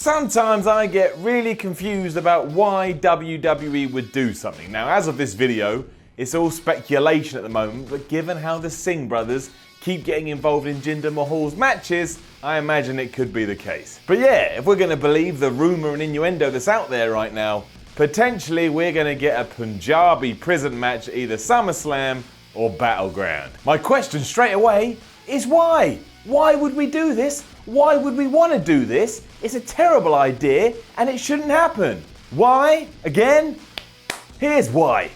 Sometimes I get really confused about why WWE would do something. Now, as of this video, it's all speculation at the moment, but given how the Singh brothers keep getting involved in Jinder Mahal's matches, I imagine it could be the case. But yeah, if we're going to believe the rumour and innuendo that's out there right now, potentially we're going to get a Punjabi prison match at either SummerSlam or Battleground. My question straight away is why? Why would we do this? Why would we want to do this? It's a terrible idea and it shouldn't happen. Why? Again? Here's why.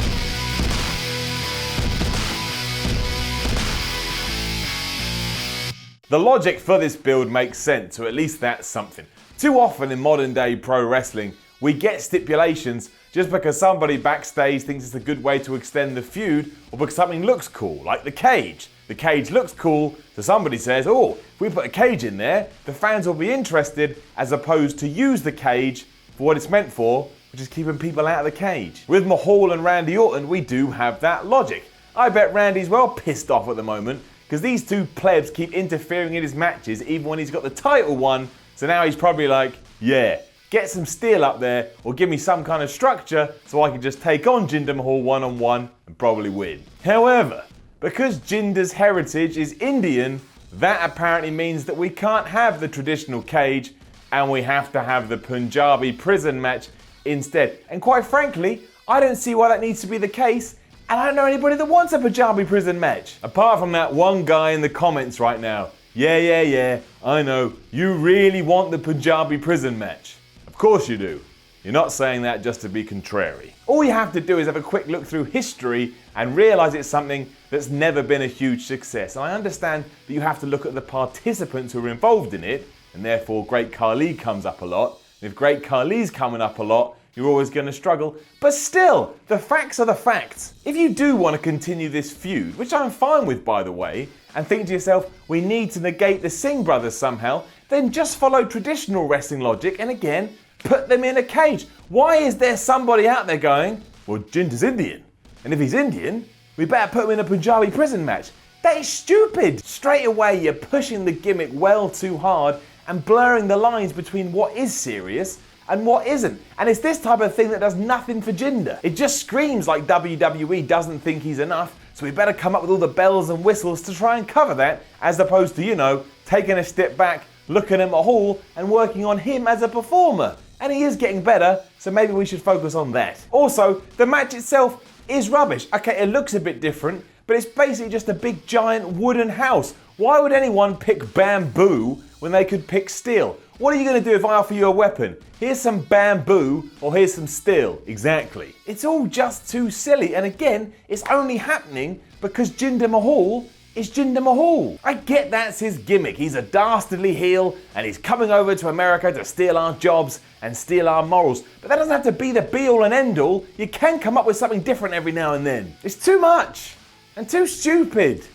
The logic for this build makes sense, or at least that's something. Too often in modern day pro wrestling, we get stipulations just because somebody backstage thinks it's a good way to extend the feud, or because something looks cool, like the cage. The cage looks cool, so somebody says, oh, if we put a cage in there, the fans will be interested, as opposed to use the cage for what it's meant for, which is keeping people out of the cage. With Mahal and Randy Orton, we do have that logic. I bet Randy's well pissed off at the moment, because these two plebs keep interfering in his matches even when he's got the title won, so now he's probably like, yeah, get some steel up there or give me some kind of structure so I can just take on Jinder Mahal one-on-one and probably win. However, because Jinder's heritage is Indian, that apparently means that we can't have the traditional cage and we have to have the Punjabi prison match instead. And quite frankly, I don't see why that needs to be the case, and I don't know anybody that wants a Punjabi prison match. Apart from that one guy in the comments right now. Yeah, I know, you really want the Punjabi prison match. Of course you do. You're not saying that just to be contrary. All you have to do is have a quick look through history and realise it's something that's never been a huge success. And I understand that you have to look at the participants who are involved in it, and therefore Great Khali comes up a lot. And if Great Khali's coming up a lot, you're always going to struggle. But still, the facts are the facts. If you do want to continue this feud, which I'm fine with by the way, and think to yourself, we need to negate the Singh brothers somehow, then just follow traditional wrestling logic and again, put them in a cage. Why is there somebody out there going, well, Jinder's Indian, and if he's Indian, we better put him in a Punjabi prison match? That is stupid. Straight away, you're pushing the gimmick well too hard and blurring the lines between what is serious and what isn't. And it's this type of thing that does nothing for Jinder. It just screams like WWE doesn't think he's enough, so we better come up with all the bells and whistles to try and cover that, as opposed to, taking a step back, looking at Mahal and working on him as a performer. And he is getting better, so maybe we should focus on that. Also, the match itself is rubbish. Okay, it looks a bit different, but it's basically just a big giant wooden house. Why would anyone pick bamboo when they could pick steel? What are you going to do if I offer you a weapon? Here's some bamboo or here's some steel. Exactly. It's all just too silly, and again, it's only happening because Jinder Mahal is Jinder Mahal. I get that's his gimmick. He's a dastardly heel and he's coming over to America to steal our jobs and steal our morals. But that doesn't have to be the be-all and end-all. You can come up with something different every now and then. It's too much and too stupid.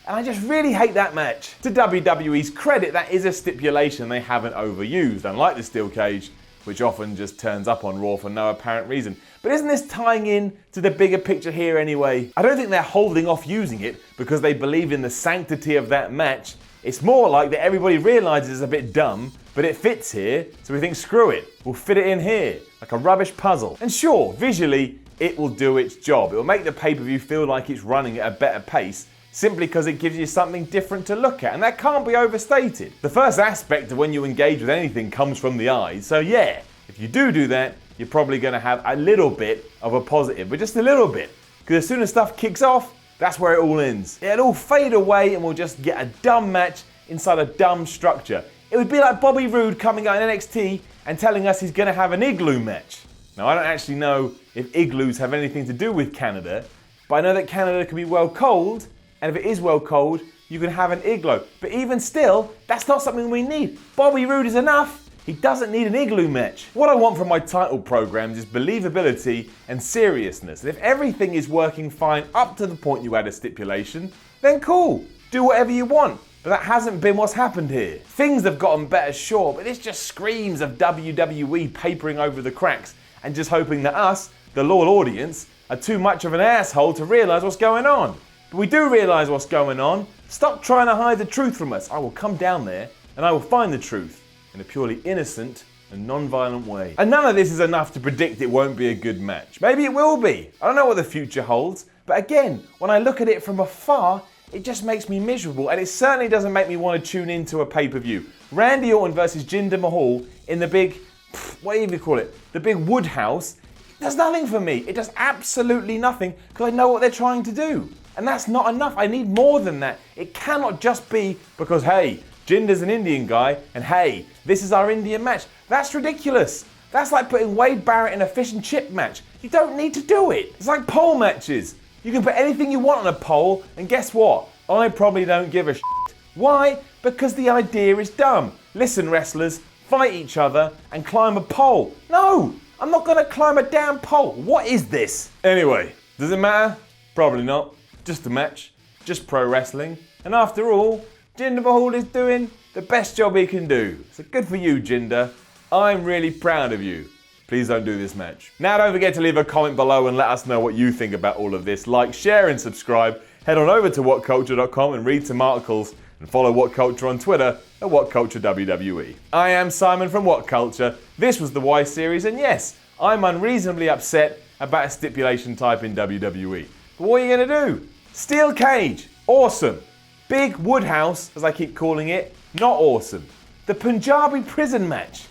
And I just really hate that match. To WWE's credit, that is a stipulation they haven't overused, unlike the steel cage, which often just turns up on Raw for no apparent reason. But isn't this tying in to the bigger picture here anyway? I don't think they're holding off using it because they believe in the sanctity of that match. It's more like that everybody realises it's a bit dumb, but it fits here, so we think, screw it, we'll fit it in here, like a rubbish puzzle. And sure, visually, it will do its job. It will make the pay-per-view feel like it's running at a better pace, simply because it gives you something different to look at, and that can't be overstated. The first aspect of when you engage with anything comes from the eyes, so yeah, if you do that, you're probably going to have a little bit of a positive, but just a little bit, because as soon as stuff kicks off, that's where it all ends. It'll all fade away and we'll just get a dumb match inside a dumb structure. It would be like Bobby Roode coming out in NXT and telling us he's going to have an igloo match. Now, I don't actually know if igloos have anything to do with Canada, but I know that Canada can be well cold, and if it is well cold, you can have an igloo. But even still, that's not something we need. Bobby Roode is enough. He doesn't need an igloo match. What I want from my title programs is believability and seriousness. And if everything is working fine up to the point you add a stipulation, then cool, do whatever you want. But that hasn't been what's happened here. Things have gotten better, sure, but this just screams of WWE papering over the cracks and just hoping that us, the loyal audience, are too much of an asshole to realise what's going on. But we do realise what's going on. Stop trying to hide the truth from us. I will come down there and I will find the truth in a purely innocent a non-violent way. And none of this is enough to predict it won't be a good match. Maybe it will be. I don't know what the future holds. But again, when I look at it from afar, it just makes me miserable, and it certainly doesn't make me want to tune into a pay-per-view. Randy Orton versus Jinder Mahal in the big, what do you even call it? The big wood house. It does nothing for me. It does absolutely nothing because I know what they're trying to do. And that's not enough. I need more than that. It cannot just be because, hey, Jinder's an Indian guy, and hey, this is our Indian match. That's ridiculous. That's like putting Wade Barrett in a fish and chip match. You don't need to do it. It's like pole matches. You can put anything you want on a pole, and guess what? I probably don't give a shit. Why? Because the idea is dumb. Listen, wrestlers, fight each other and climb a pole. No, I'm not going to climb a damn pole. What is this? Anyway, does it matter? Probably not. Just a match. Just pro wrestling. And after all, Jinder Mahal is doing the best job he can do. So good for you, Jinder. I'm really proud of you. Please don't do this match. Now don't forget to leave a comment below and let us know what you think about all of this. Like, share and subscribe. Head on over to whatculture.com and read some articles, and follow What Culture on Twitter at WhatCultureWWE. I am Simon from What Culture. This was the Y Series, and yes, I'm unreasonably upset about a stipulation type in WWE. But what are you going to do? Steel cage, awesome. Big wood house, as I keep calling it, not awesome. The Punjabi prison match,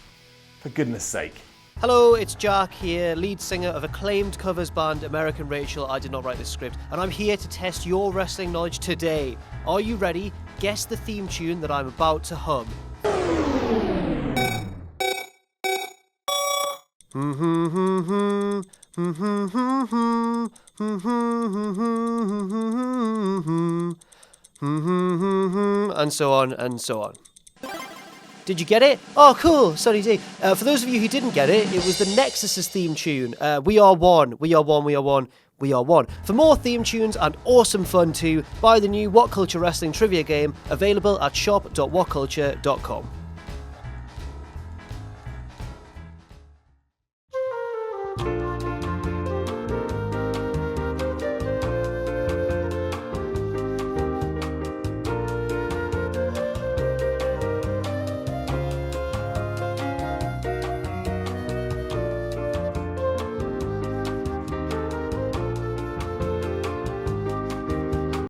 for goodness sake. Hello, it's Jack here, lead singer of acclaimed covers band American Rachel. I did not write this script, and I'm here to test your wrestling knowledge today. Are you ready? Guess the theme tune that I'm about to hum. And so on and so on. Did you get it? Oh, cool. Sorry, D. For those of you who didn't get it, it was the Nexus's theme tune. We are one. We are one. We are one. We are one. For more theme tunes and awesome fun too, buy the new What Culture Wrestling trivia game available at shop.whatculture.com.